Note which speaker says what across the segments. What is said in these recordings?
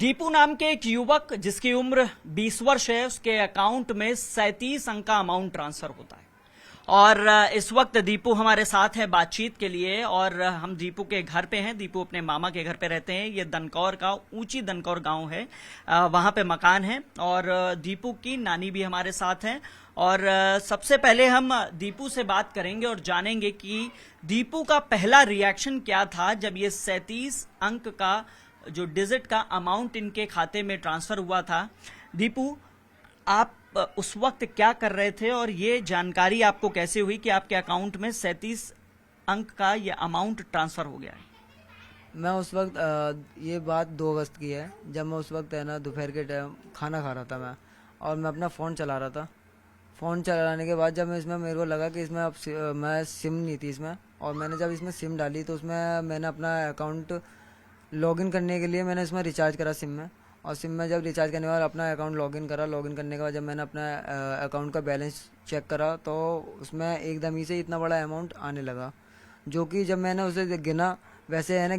Speaker 1: दीपू नाम के एक युवक जिसकी उम्र 20 वर्ष है, उसके अकाउंट में 37 अंक का अमाउंट ट्रांसफर होता है। और इस वक्त दीपू हमारे साथ है बातचीत के लिए। और हम दीपू के घर पे हैं। दीपू अपने मामा के घर पे रहते हैं। ये दनकौर का ऊंची दनकौर गांव है, वहां पे मकान है। और दीपू की नानी भी हमारे साथ हैं। और सबसे पहले हम दीपू से बात करेंगे और जानेंगे कि दीपू का पहला रिएक्शन क्या था जब ये 37 अंक का जो डिजिट का अमाउंट इनके खाते में ट्रांसफर हुआ था। दीपू, आप उस वक्त क्या कर रहे थे और ये जानकारी आपको कैसे हुई कि आपके अकाउंट में 37 अंक का ये अमाउंट ट्रांसफर हो गया है?
Speaker 2: मैं उस वक्त ये बात 2 अगस्त की है, जब मैं उस वक्त है ना दोपहर के टाइम खाना खा रहा था मैं, और मैं अपना फ़ोन चला रहा था। फ़ोन चलाने के बाद जब मैं इसमें मेरे को लगा कि इसमें अब मैं सिम नहीं थी इसमें, और मैंने जब इसमें सिम डाली तो उसमें मैंने अपना अकाउंट लॉगिन करने के लिए मैंने इसमें रिचार्ज करा सिम में। और सिम में जब रिचार्ज करने के बाद अपना अकाउंट लॉगिन करा, लॉगिन करने के बाद जब मैंने अपना अकाउंट का बैलेंस चेक करा तो उसमें एकदम ही से इतना बड़ा अमाउंट आने लगा, जो कि जब मैंने उसे गिना, वैसे है ना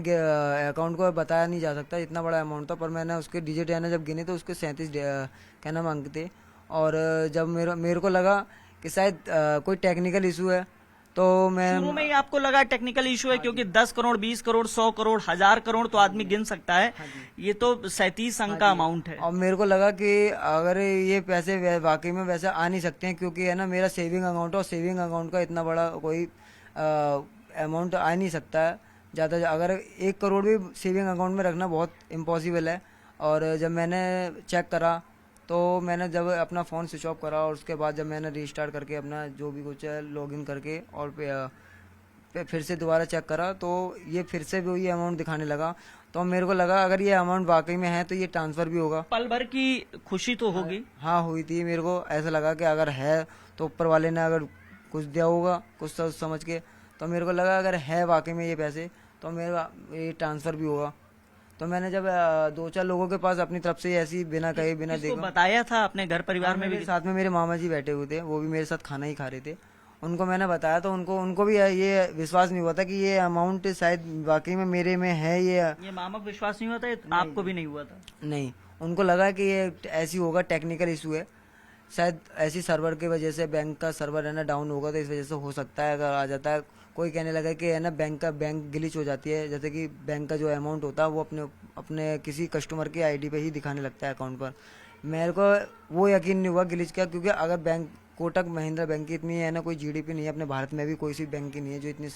Speaker 2: अकाउंट को बताया नहीं जा सकता इतना बड़ा अमाउंट था, पर मैंने उसके डिजिट है ना जब गिने तो उसके 37 क्या नाम अंक थे। और जब मेरे को लगा कि शायद कोई टेक्निकल इशू है, तो मैं
Speaker 1: शुरू में ही आपको लगा टेक्निकल इशू है? क्योंकि 10 करोड़, 20 करोड़, 100 करोड़, 1000 करोड़ तो आदमी गिन सकता है, ये तो 37 अंक का अमाउंट है।
Speaker 2: और मेरे को लगा कि अगर ये पैसे वाकई में वैसे आ नहीं सकते हैं, क्योंकि है ना मेरा सेविंग अकाउंट है, और सेविंग अकाउंट का इतना बड़ा कोई अमाउंट आ नहीं सकता है ज़्यादा। अगर 1 करोड़ भी सेविंग अकाउंट में रखना बहुत इम्पॉसिबल है। और जब मैंने चेक करा तो मैंने जब अपना फ़ोन स्विच ऑफ करा, और उसके बाद जब मैंने रीस्टार्ट करके अपना जो भी कुछ है लॉगिन करके और फिर से दोबारा चेक करा, तो ये फिर से भी वही अमाउंट दिखाने लगा। तो मेरे को लगा अगर ये अमाउंट वाकई में है तो ये ट्रांसफ़र भी होगा।
Speaker 1: पल भर की खुशी तो होगी।
Speaker 2: हाँ हुई थी। मेरे को ऐसा लगा कि अगर है तो ऊपर वाले ने अगर कुछ दिया होगा कुछ सोच समझ के, तो मेरे को लगा अगर है वाकई में ये पैसे तो मेरा ये ट्रांसफ़र भी होगा। तो मैंने जब 2-4 लोगों के पास अपनी तरफ से ऐसी बिना कहे बिना
Speaker 1: किसको
Speaker 2: देखा
Speaker 1: बताया था? अपने घर परिवार में भी?
Speaker 2: मेरे साथ में मेरे मामा जी बैठे हुए थे, वो भी मेरे साथ खाना ही खा रहे थे। उनको मैंने बताया तो उनको भी ये विश्वास नहीं हुआ था कि ये अमाउंट शायद वाकई में मेरे में है।
Speaker 1: ये मामा को विश्वास नहीं हुआ था? आपको भी नहीं हुआ था?
Speaker 2: नहीं, उनको लगा कि ये ऐसी होगा, टेक्निकल इशू है शायद, ऐसी सर्वर की वजह से, बैंक का सर्वर है ना डाउन होगा तो इस वजह से हो सकता है अगर आ जाता है। कोई कहने लगा कि है ना बैंक ग्लिच हो जाती है, जैसे कि बैंक का जो अमाउंट होता है वो अपने किसी कस्टमर की आईडी पे ही दिखाने लगता है अकाउंट पर। मेरे को वो यकीन नहीं हुआ ग्लिच का, क्योंकि अगर बैंक कोटक महिंद्रा बैंक की इतनी है ना कोई जीडीपी नहीं है, अपने भारत में भी कोई सी बैंक की नहीं है जो इतनी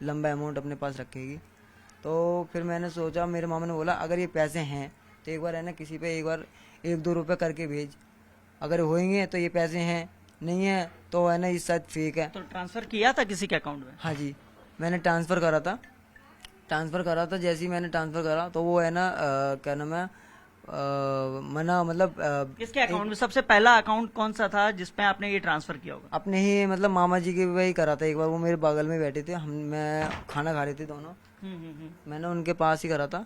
Speaker 2: लंबा अमाउंट अपने पास रखेगी। तो फिर मैंने सोचा, मेरे मामा ने बोला अगर ये पैसे हैं तो एक बार है ना किसी पे एक बार 1-2 रुपये करके भेज, अगर होंगे तो ये पैसे हैं, नहीं है तो है ना ये शायद फेक है।
Speaker 1: तो ट्रांसफर किया था किसी के अकाउंट में?
Speaker 2: हाँ जी, मैंने ट्रांसफ़र करा था। जैसे ही मैंने ट्रांसफ़र करा तो वो है ना क्या नाम है मना मतलब
Speaker 1: किसके अकाउंट में? सबसे पहला अकाउंट कौन सा था जिसपे आपने ये ट्रांसफर किया होगा?
Speaker 2: अपने ही मतलब मामा जी के वही करा था एक बार। वो मेरे बगल में बैठे थे, मैं खाना खा रहे थे दोनों। मैंने उनके पास ही करा था।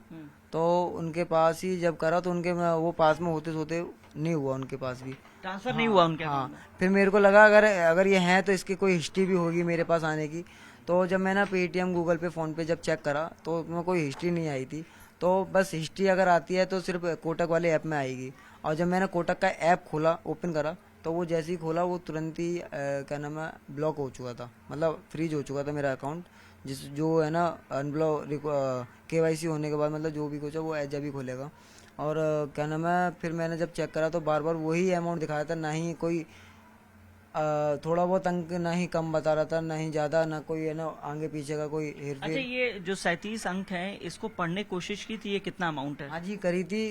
Speaker 2: तो उनके पास ही जब करा तो उनके वो पास में होते सोते नहीं हुआ, उनके पास भी
Speaker 1: ट्रांसफर नहीं हुआ उनके
Speaker 2: हाँ।
Speaker 1: अकाउंट में?
Speaker 2: फिर मेरे को लगा अगर ये है तो इसकी कोई हिस्ट्री भी होगी मेरे पास आने की। तो जब मैंने पेटीएम, गूगल पे, फ़ोन पे जब चेक करा तो उसमें कोई हिस्ट्री नहीं आई थी। तो बस हिस्ट्री अगर आती है तो सिर्फ कोटक वाले ऐप में आएगी। और जब मैंने कोटक का ऐप खोला, ओपन करा, तो वो जैसे ही खोला वो तुरंत ही क्या नाम है ब्लॉक हो चुका था, मतलब फ्रीज हो चुका था मेरा अकाउंट। जो है ना अनब्लॉक KYC होने के बाद मतलब जो भी कुछ है वो जब ही खोलेगा। और क्या नाम है फिर मैंने जब चेक करा तो बार बार वही अमाउंट दिखाया था, ना ही कोई थोड़ा बहुत अंक ना ही कम बता रहा था, ना ही ज़्यादा, ना कोई है ना आगे पीछे का कोई हेरफेर।
Speaker 1: अच्छा, ये जो 37 अंक है इसको पढ़ने की कोशिश की थी, ये कितना अमाउंट है?
Speaker 2: हाँ जी, करी थी।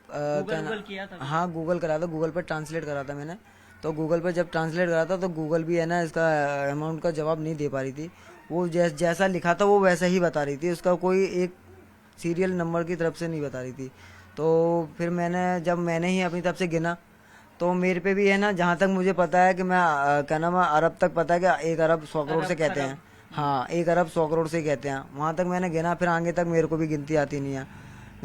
Speaker 1: गूगल किया था?
Speaker 2: हाँ, गूगल करा था, गूगल पर ट्रांसलेट करा था मैंने। तो गूगल पर जब ट्रांसलेट करा था तो गूगल भी है ना इसका अमाउंट का जवाब नहीं दे पा रही थी। वो जैसा लिखा था वो वैसा ही बता रही थी, उसका कोई एक सीरियल नंबर की तरफ से नहीं बता रही थी। तो फिर मैंने ही अपनी तरफ से गिना तो मेरे पे भी है ना, जहाँ तक मुझे पता है कि मैं क्या नाम है अरब तक पता है कि 1 अरब 100 करोड़ से कहते हैं। हाँ, 1 अरब 100 करोड़ से कहते हैं, वहाँ तक मैंने गिना। फिर आगे तक मेरे को भी गिनती आती नहीं है,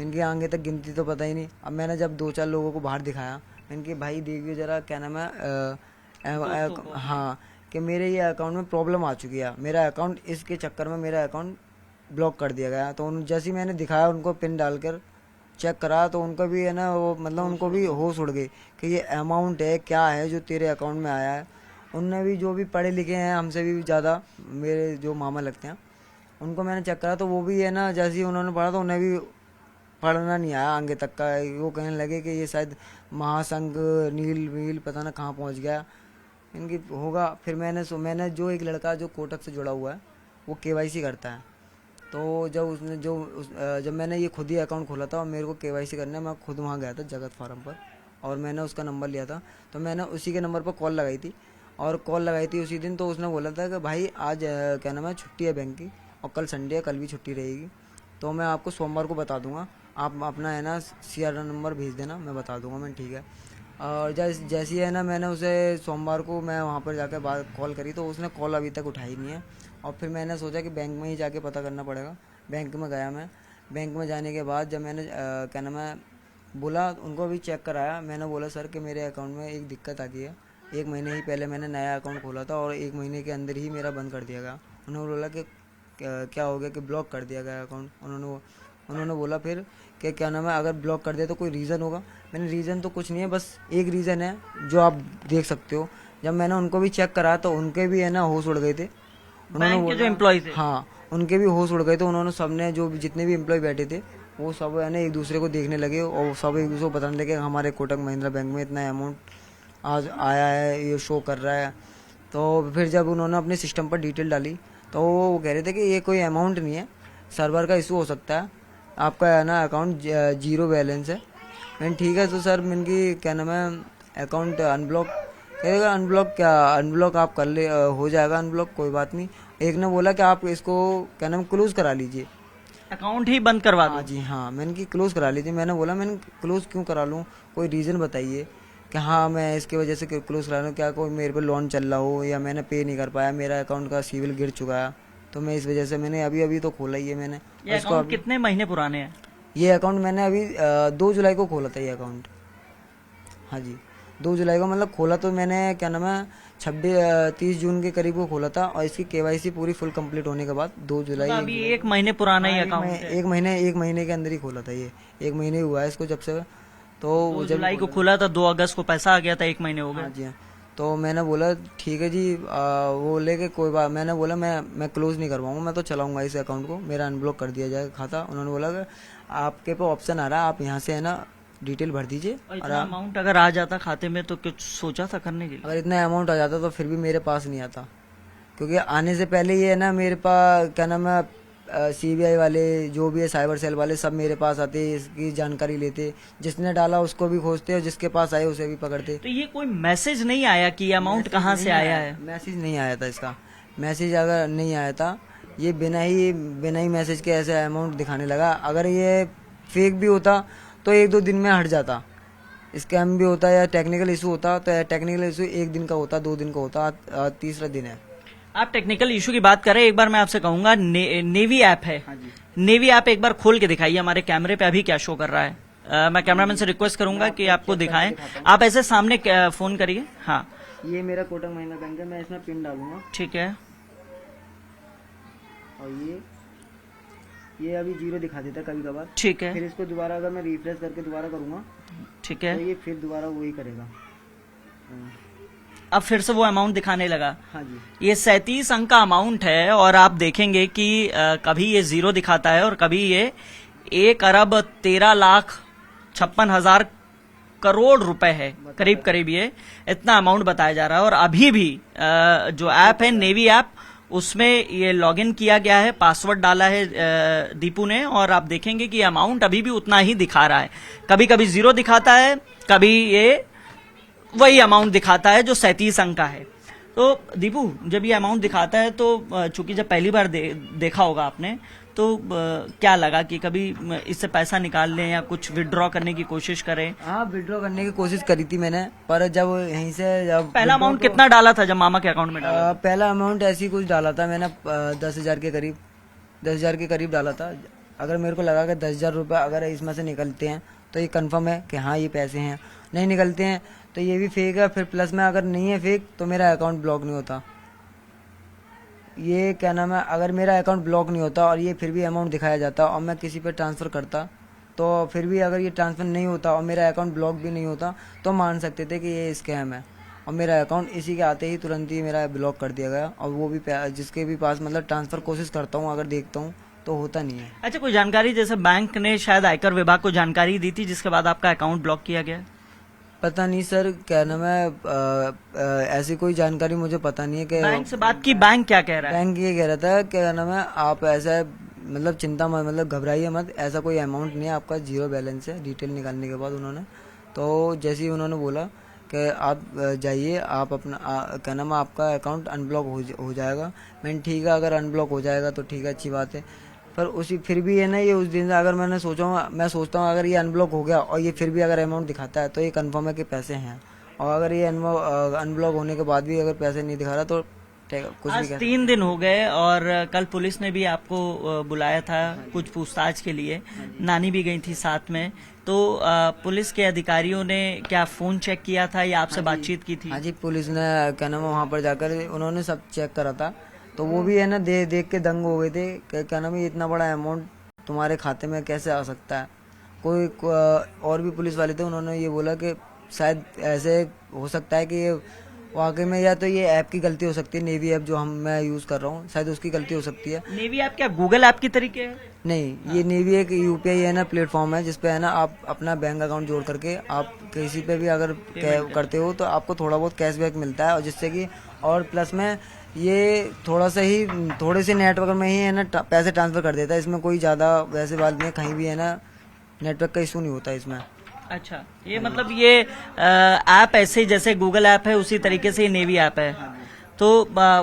Speaker 2: इनकी आगे तक गिनती तो पता ही नहीं। अब मैंने जब 2-4 लोगों को बाहर दिखाया, इनके भाई देखिए जरा क्या नाम है हाँ, कि मेरे ये अकाउंट में प्रॉब्लम आ चुकी है, मेरा अकाउंट इसके चक्कर में मेरा अकाउंट ब्लॉक कर दिया गया। तो जैसे ही मैंने दिखाया उनको पिन डालकर, चेक करा तो उनका भी है ना वो मतलब उनको भी होश उड़ गई कि ये अमाउंट है क्या है जो तेरे अकाउंट में आया है। उनने भी जो भी पढ़े लिखे हैं हमसे भी ज़्यादा, मेरे जो मामा लगते हैं उनको मैंने चेक करा तो वो भी है ना जैसे ही उन्होंने पढ़ा तो उन्हें भी पढ़ना नहीं आया आगे तक का। वो कहने लगे कि ये शायद महासंघ नील वील पता ना कहाँ पहुँच गया इनकी होगा। फिर मैंने जो एक लड़का जो कोटक से जुड़ा हुआ है वो केवाईसी करता है, तो जब मैंने ये खुद ही अकाउंट खोला था और मेरे को केवाईसी करने मैं खुद वहाँ गया था जगत फार्म पर, और मैंने उसका नंबर लिया था तो मैंने उसी के नंबर पर कॉल लगाई थी और कॉल लगाई थी उसी दिन। तो उसने बोला था कि भाई आज क्या नाम है छुट्टी है बैंक की और कल संडे है, कल भी छुट्टी रहेगी, तो मैं आपको सोमवार को बता दूंगा, आप अपना है ना CRR नंबर भेज देना, मैं बता दूंगा। मैं ठीक है। और जैसे ही है ना मैंने उसे सोमवार को मैं वहाँ पर जाकर बात कॉल करी तो उसने कॉल अभी तक उठाई नहीं है। और फिर मैंने सोचा कि बैंक में ही जाके पता करना पड़ेगा। बैंक में गया मैं, बैंक में जाने के बाद जब मैंने क्या नाम है बोला उनको भी चेक कराया, मैंने बोला सर कि मेरे अकाउंट में एक दिक्कत आ गई है, 1 महीने ही पहले मैंने नया अकाउंट खोला था और 1 महीने के अंदर ही मेरा बंद कर दिया गया। उन्होंने बोला कि क्या हो गया कि ब्लॉक कर दिया गया अकाउंट। उन्होंने बोला फिर कि क्या नाम है अगर ब्लॉक कर दिया तो कोई रीज़न होगा। मैंने रीज़न तो कुछ नहीं है, बस एक रीज़न है जो आप देख सकते हो। जब मैंने उनको भी चेक करा तो उनके भी है ना होश उड़ गए थे।
Speaker 1: बैंक के जो एम्प्लॉय थे,
Speaker 2: हाँ उनके भी होश उड़ गए थे। उन्होंने सबने जो जितने भी एम्प्लॉय बैठे थे वो सब है ना एक दूसरे को देखने लगे और सब एक दूसरे को बताने लगे हमारे कोटक महिंद्रा बैंक में इतना अमाउंट आज आया है, ये शो कर रहा है। तो फिर जब उन्होंने अपने सिस्टम पर डिटेल डाली तो वो कह रहे थे कि ये कोई अमाउंट नहीं है, सर्वर का इशू हो सकता है, आपका है ना अकाउंट 0 बैलेंस है। मैंने ठीक है तो सर मैंने क्या नाम है अकाउंट अनब्लॉक करेगा। अनब्लॉक क्या अनब्लॉक आप कर ले हो जाएगा अनब्लॉक, कोई बात नहीं। एक ने बोला कि आप इसको क्या नाम क्लोज करा लीजिए,
Speaker 1: अकाउंट ही बंद करवा दो।
Speaker 2: हाँ जी हाँ। मैंने कि क्लोज करा लीजिए। मैंने बोला मैंने क्लोज क्यों करा लूँ, कोई रीज़न बताइए कि हाँ मैं इसकी वजह से क्लोज करा लूँ, क्या कोई मेरे पे लोन चल रहा हो या मैंने पे नहीं कर पाया, मेरा अकाउंट का सिविल गिर चुका है तो मैं इस वजह से मैंने अभी तो खोला ही है मैंने।
Speaker 1: ये अकाउंट कितने महीने पुराने हैं?
Speaker 2: ये अकाउंट मैंने अभी 2 जुलाई को खोला था ये अकाउंट, हाँ जी 2 जुलाई को मतलब खोला तो मैंने क्या नाम है 30 जून के करीब को खोला था और इसकी केवाईसी पूरी फुल कंप्लीट होने के बाद 2 जुलाई
Speaker 1: तो अभी 1 महीने पुराना ही अकाउंट है।
Speaker 2: 1 महीने के अंदर ही खोला था ये, 1 महीने हुआ है इसको जब से। तो
Speaker 1: 2 जुलाई को खुला था, 2 अगस्त को पैसा आ गया था, 1 महीने हो
Speaker 2: हाँ
Speaker 1: गए।
Speaker 2: जी हाँ। तो मैंने बोला ठीक है जी वो लेके कोई बात, मैंने बोला मैं क्लोज नहीं करवाऊंगा, मैं तो चलाऊंगा इस अकाउंट को, मेरा अनब्लॉक कर दिया जाएगा खाता। उन्होंने बोला कि आपके पे ऑप्शन आ रहा है, आप यहाँ से है ना डिटेल भर दीजिए।
Speaker 1: और इतना अमाउंट अगर आ जाता खाते में तो कुछ सोचा था करने के लिए?
Speaker 2: अगर इतना अमाउंट आ जाता तो फिर भी मेरे पास नहीं आता, क्योंकि आने से पहले ये है ना मेरे पास क्या नाम है CBI वाले जो भी है साइबर सेल वाले सब मेरे पास आते, इसकी जानकारी लेते, जिसने डाला उसको भी खोजते और जिसके पास आए उसे भी पकड़ते।
Speaker 1: तो ये कोई मैसेज नहीं आया कि अमाउंट कहाँ से आया है?
Speaker 2: मैसेज नहीं आया था इसका, मैसेज अगर नहीं आया था ये बिना ही मैसेज के ऐसे अमाउंट दिखाने लगा। अगर ये फेक भी होता तो 1-2 दिन में हट जाता, स्कैम भी होता या टेक्निकल इशू होता तो टेक्निकल इशू 1 दिन का होता, 2 दिन का होता, तीसरा दिन है।
Speaker 1: आप टेक्निकल इशू की बात करें, एक बार मैं आपसे कहूंगा नेवी ऐप है, नेवी ऐप एक बार खोल के दिखाइए हमारे कैमरे पे अभी क्या शो कर रहा है। मैं कैमरामैन से रिक्वेस्ट करूंगा कि आपको दिखाएं, आप ऐसे सामने फोन करिए। हाँ
Speaker 2: ये मेरा कोटक महिंद्रा बैंक है, मैं इसमें पिन डालूंगा
Speaker 1: ठीक है।
Speaker 2: और ये अभी 0 दिखा देता है कभी कभार,
Speaker 1: ठीक है
Speaker 2: फिर इसको दोबारा अगर मैं रिफ्रेश करके दोबारा करूंगा
Speaker 1: ठीक है।
Speaker 2: तो ये फिर दोबारा वही करेगा।
Speaker 1: अब फिर से वो अमाउंट दिखाने लगा।
Speaker 2: हाँ जी
Speaker 1: ये 37 अंक का अमाउंट है और आप देखेंगे कि कभी ये 0 दिखाता है और कभी ये 1,13,56,000 करोड़ रुपए है, करीब ये इतना अमाउंट बताया जा रहा है। और अभी भी जो ऐप है नेवी ऐप उसमें ये लॉगिन किया गया है, पासवर्ड डाला है दीपू ने, और आप देखेंगे कि अमाउंट अभी भी उतना ही दिखा रहा है। कभी कभी 0 दिखाता है, कभी ये वही अमाउंट दिखाता है जो 37 अंक का है। तो दीपू जब ये अमाउंट दिखाता है तो चूंकि जब पहली बार देखा होगा आपने तो क्या लगा कि कभी इससे पैसा निकाल लें या कुछ विड्रॉ करने की कोशिश करें?
Speaker 2: हाँ विड्रॉ करने की कोशिश करी थी मैंने, पर जब यहीं से
Speaker 1: पहला अमाउंट कितना डाला था जब मामा के अकाउंट में डाला?
Speaker 2: पहला अमाउंट ऐसे ही कुछ डाला था मैंने 10,000 के करीब डाला था। अगर मेरे को लगा कि 10,000 रुपये अगर इसमें से निकलते हैं तो ये कंफर्म है कि हाँ ये पैसे हैं, नहीं निकलते हैं तो ये भी फेक है। फिर प्लस में अगर नहीं है फेक तो मेरा अकाउंट ब्लॉक नहीं होता। ये क्या नाम है अगर मेरा अकाउंट ब्लॉक नहीं होता और ये फिर भी अमाउंट दिखाया जाता और मैं किसी पे ट्रांसफ़र करता तो फिर भी अगर ये ट्रांसफर नहीं होता और मेरा अकाउंट ब्लॉक भी नहीं होता तो मान सकते थे कि ये स्कैम है। और मेरा अकाउंट इसी के आते ही तुरंत ही मेरा ब्लॉक कर दिया गया। और वो भी जिसके भी पास मतलब ट्रांसफर कोशिश करता हूँ अगर देखता हूँ तो होता नहीं है।
Speaker 1: अच्छा, कोई जानकारी जैसे बैंक ने शायद आयकर विभाग को जानकारी दी थी जिसके बाद आपका अकाउंट ब्लॉक किया गया?
Speaker 2: पता नहीं सर, क्या नाम है, ऐसी कोई जानकारी मुझे पता नहीं है कि
Speaker 1: बैंक से बात की, बैंक क्या कह रहा है?
Speaker 2: बैंक ये कह रहा था क्या नाम है, आप ऐसा मतलब चिंता मत, मतलब घबराइए मत, ऐसा कोई अमाउंट नहीं है, आपका जीरो बैलेंस है। डिटेल निकालने के बाद उन्होंने तो जैसे ही उन्होंने बोला कि आप जाइए, आप अपना क्या नाम है, आपका अकाउंट अनब्लॉक हो जाएगा। मैंने ठीक है, अगर अनब्लॉक हो जाएगा तो ठीक है, अच्छी बात है। पर उसी फिर भी है ना, ये उस दिन से अगर मैं सोचता हूँ अगर ये अनब्लॉक हो गया और ये फिर भी अगर अमाउंट दिखाता है तो ये कंफर्म है कि पैसे हैं। और अगर ये अनब्लॉक होने के बाद भी अगर पैसे नहीं दिखा रहा तो कुछ
Speaker 1: आज
Speaker 2: नहीं
Speaker 1: 3 दिन हो गए और कल पुलिस ने भी आपको बुलाया था कुछ पूछताछ के लिए, नानी भी गई थी साथ में। तो पुलिस के अधिकारियों ने क्या फोन चेक किया था या आपसे बातचीत की थी?
Speaker 2: हाँ जी, पुलिस ने क्या नाम है वहाँ पर जाकर उन्होंने सब चेक करा था। तो वो भी है ना देख के दंग हो गए थे कि क्या नाम है, ये इतना बड़ा अमाउंट तुम्हारे खाते में कैसे आ सकता है। और भी पुलिस वाले थे, उन्होंने ये बोला कि शायद ऐसे हो सकता है कि ये वाकई में या तो ये ऐप की गलती हो सकती है, नेवी ऐप जो मैं यूज कर रहा हूँ, शायद उसकी गलती हो सकती है।
Speaker 1: नेवी ऐप क्या गूगल ऐप की तरीके है?
Speaker 2: नहीं, ये नेवी एक यूपीआई है ना प्लेटफॉर्म है जिसपे है ना आप अपना बैंक अकाउंट जोड़ करके आप किसी पे भी अगर करते हो तो आपको थोड़ा बहुत कैशबैक मिलता है। और जिससे कि और प्लस में ये थोड़े से नेटवर्क में ही है ना पैसे ट्रांसफर कर देता है। इसमें कोई ज्यादा वैसे बात नहीं है, कहीं भी है ना नेटवर्क का इशू नहीं होता इसमें।
Speaker 1: अच्छा, ये मतलब ये ऐप ऐसे जैसे गूगल ऐप है उसी तरीके से ये नेवी ऐप है। तो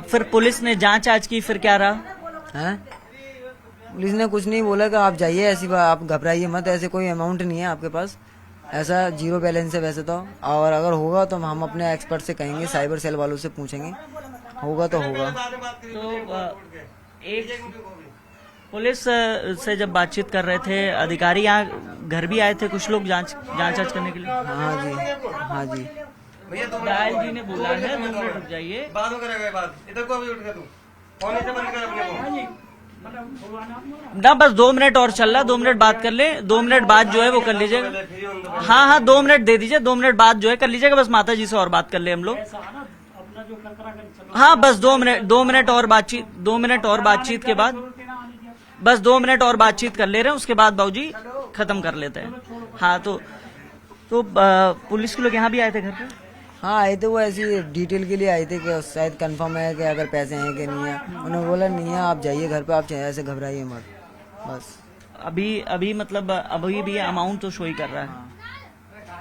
Speaker 1: फिर पुलिस ने जांच आज की, फिर क्या रहा
Speaker 2: है? पुलिस ने कुछ नहीं बोला कि आप जाइए, ऐसी बात आप घबराइए मत, ऐसे कोई अमाउंट नहीं है आपके पास, ऐसा जीरो बैलेंस है वैसे तो। और अगर होगा तो हम अपने एक्सपर्ट से कहेंगे, साइबर सेल वालों से पूछेंगे, होगा तो होगा।
Speaker 1: तो एक पुलिस से जब बातचीत कर रहे थे अधिकारी, यहाँ घर भी आए थे कुछ लोग जांच करने के लिए?
Speaker 2: हाँ जी, हाँ जी।
Speaker 1: दयाल जी ने बोला है 2 मिनट रुक जाइए।
Speaker 3: बात करेगा बात इधर को अभी उठ के तू फोन इधर बंद कर अपने को
Speaker 1: ना, बस 2 मिनट और चल रहा, 2 मिनट बात कर ले, 2 मिनट बाद जो है वो कर लीजिएगा। हाँ, 2 मिनट दे दीजिए, 2 मिनट बाद जो है कर लीजिएगा। बस माता जी से और बात कर ले हम लोग। हाँ, बस 2 मिनट और बातचीत, 2 मिनट और बातचीत के बाद, बस 2 मिनट और बातचीत कर ले रहे हैं, उसके बाद बाबूजी खत्म कर लेते हैं। हाँ, तो पुलिस के लोग यहाँ भी आए थे घर पे?
Speaker 2: हाँ आए थे, वो ऐसी डिटेल के लिए आए थे कि शायद कंफर्म है कि अगर पैसे हैं कि नहीं है। उन्होंने बोला नहीं है, आप जाइए घर पे, आप ऐसे घबराइए मत बस।
Speaker 1: अभी मतलब अभी भी अमाउंट तो शो ही कर रहा है?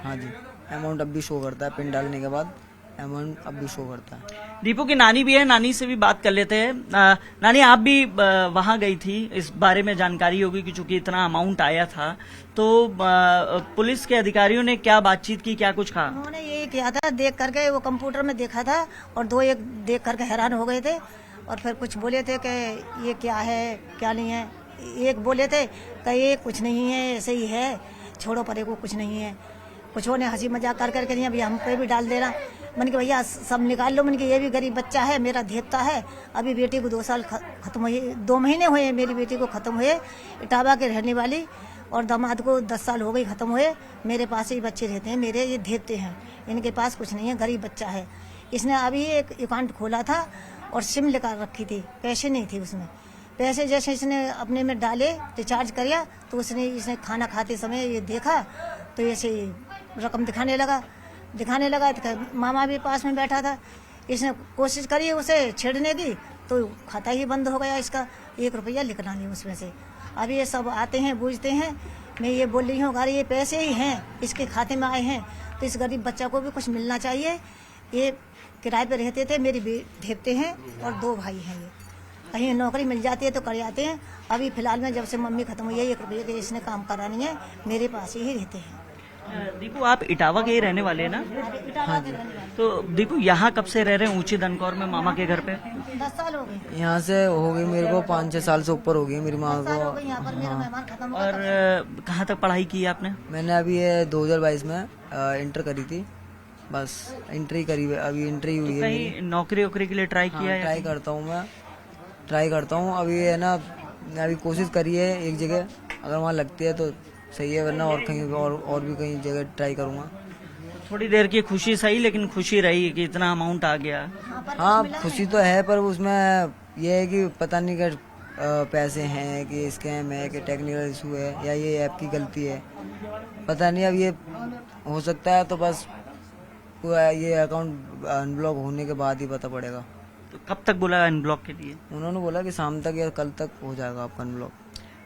Speaker 2: हाँ जी, अमाउंट अब भी शो करता है, पिन डालने के बाद अमाउंट अब भी शो करता है।
Speaker 1: दीपू की नानी भी है, नानी से भी बात कर लेते हैं। नानी, आप भी वहां गई थी, इस बारे में जानकारी होगी कि चूंकि इतना अमाउंट आया था, तो पुलिस के अधिकारियों ने क्या बातचीत की, क्या कुछ कहा?
Speaker 4: उन्होंने ये किया था, देख करके वो कंप्यूटर में देखा था और 2 एक देख करके हैरान हो गए थे और फिर कुछ बोले थे कि ये क्या है क्या नहीं है। एक बोले थे कि ये कुछ नहीं है, ऐसे ही है, छोड़ो परे को, कुछ नहीं है। कुछ ने हंसी मजाक कर करके नहीं, अभी हम पे भी डाल देना। मन के भैया सब निकाल लो, मन के ये भी गरीब बच्चा है, मेरा देवता है। अभी बेटी को 2 साल खत्म हुए, 2 महीने हुए मेरी बेटी को खत्म हुए, इटावा के रहने वाली, और दामाद को 10 साल हो गई खत्म हुए। मेरे पास ही बच्चे रहते हैं, मेरे ये देवते हैं, इनके पास कुछ नहीं है, गरीब बच्चा है। इसने अभी एक अकाउंट खोला था और सिम लेकर रखी थी, पैसे नहीं थे उसमें। पैसे जैसे इसने अपने में डाले, रिचार्ज किया, तो इसने खाना खाते समय ये देखा तो ऐसे रकम दिखाने लगा तो मामा भी पास में बैठा था। इसने कोशिश करी उसे छेड़ने की तो खाता ही बंद हो गया इसका, 1 रुपया निकला नहीं उसमें से। अभी ये सब आते हैं, बूझते हैं। मैं ये बोल रही हूँ, अगर ये पैसे ही हैं, इसके खाते में आए हैं, तो इस गरीब बच्चा को भी कुछ मिलना चाहिए। ये किराए पे रहते थे, मेरी भेजते हैं और 2 भाई हैं। ये कहीं नौकरी मिल जाती है तो कर जाते हैं। अभी फिलहाल में जब से मम्मी खत्म हुई है, 1 रुपये के इसने काम करानी है, मेरे पास ही रहते हैं।
Speaker 1: दीपू, आप इटावा के ही रहने वाले हैं ना?
Speaker 2: हाँ जी।
Speaker 1: तो दीपू, यहाँ कब से रह रहे हैं ऊंची दनकौर में मामा के घर पे?
Speaker 4: 10 साल हो गए।
Speaker 2: यहाँ से हो गई मेरे को 5-6 साल से ऊपर हो गई मेरी माँ को।
Speaker 4: यहाँ पर मेरा मेहमान खत्म हुआ।
Speaker 1: और कहाँ तक पढ़ाई की है आपने?
Speaker 2: मैंने अभी ये 2022 में इंटर करी थी, बस इंट्री करी, अभी इंट्री हुई है।
Speaker 1: कहीं नौकरी वोकरी के लिए ट्राई किया है?
Speaker 2: ट्राई करता हूँ मैं, ट्राई करता हूँ। अभी है ना, अभी कोशिश करी है एक जगह, अगर वहाँ लगती है तो सही है, वरना और कहीं और भी कहीं जगह ट्राई करूँगा।
Speaker 1: थोड़ी देर की खुशी सही, लेकिन खुशी रही कि इतना अमाउंट आ गया।
Speaker 2: हाँ खुशी तो है, पर उसमें यह है कि पता नहीं कि पैसे हैं कि स्कैम है कि टेक्निकल इशू है या ये ऐप की गलती है, पता नहीं। अब ये हो सकता है तो बस ये अकाउंट अनब्लॉक होने के बाद ही पता पड़ेगा।
Speaker 1: तो कब तक बोला अनब्लॉक के लिए?
Speaker 2: उन्होंने बोला कि शाम तक या कल तक हो जाएगा आपका अनब्लॉक।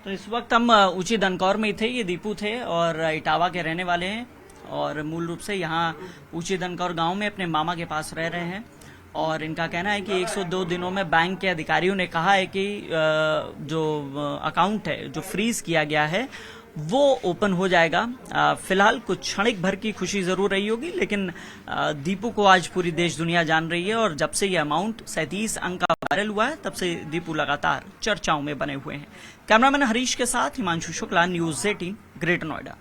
Speaker 1: तो इस वक्त हम ऊंची दनकौर में ही थे। ये दीपू थे और इटावा के रहने वाले हैं और मूल रूप से यहाँ ऊंची दनकौर गांव में अपने मामा के पास रह रहे हैं। और इनका कहना है कि 102 दिनों में बैंक के अधिकारियों ने कहा है कि जो अकाउंट है जो फ्रीज किया गया है वो ओपन हो जाएगा। फिलहाल कुछ क्षणिक भर की खुशी जरूर रही होगी, लेकिन दीपू को आज पूरी देश दुनिया जान रही है। और जब से ये अमाउंट 37 अंक का वायरल हुआ है तब से दीपू लगातार चर्चाओं में बने हुए हैं। कैमरामैन हरीश के साथ हिमांशु शुक्ला, न्यूज़ 18, ग्रेटर नोएडा।